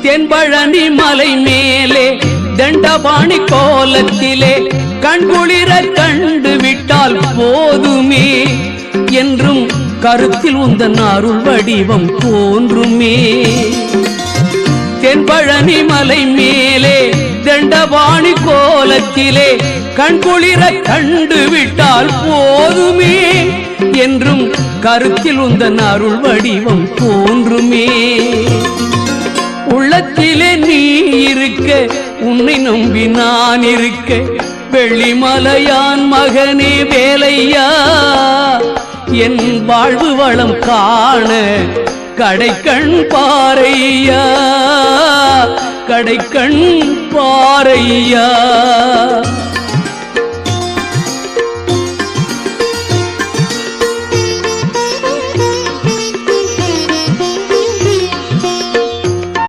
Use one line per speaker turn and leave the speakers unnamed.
தென்பழனி மலை மேலே தண்டபாணி கோலத்திலே கண்குளிர கண்டு விட்டால் போதுமே என்றும் கருத்தில் உந்தன் அருள் வடிவம் தோன்றுமே. தென்பழனி மலை மேலே தண்டபாணி கோலத்திலே கண்குளிர கண்டு விட்டால் போதுமே என்றும் கருத்தில் உந்தன் அருள் வடிவம் தோன்றுமே. உள்ளத்திலே நீ இருக்க உன்னை நம்பி நான் இருக்க வெள்ளிமலையான் மகனே வேலையா என் வாழ்வு வளம் காண கடைக்கண் பாரையா கடைக்கண் பாரையா.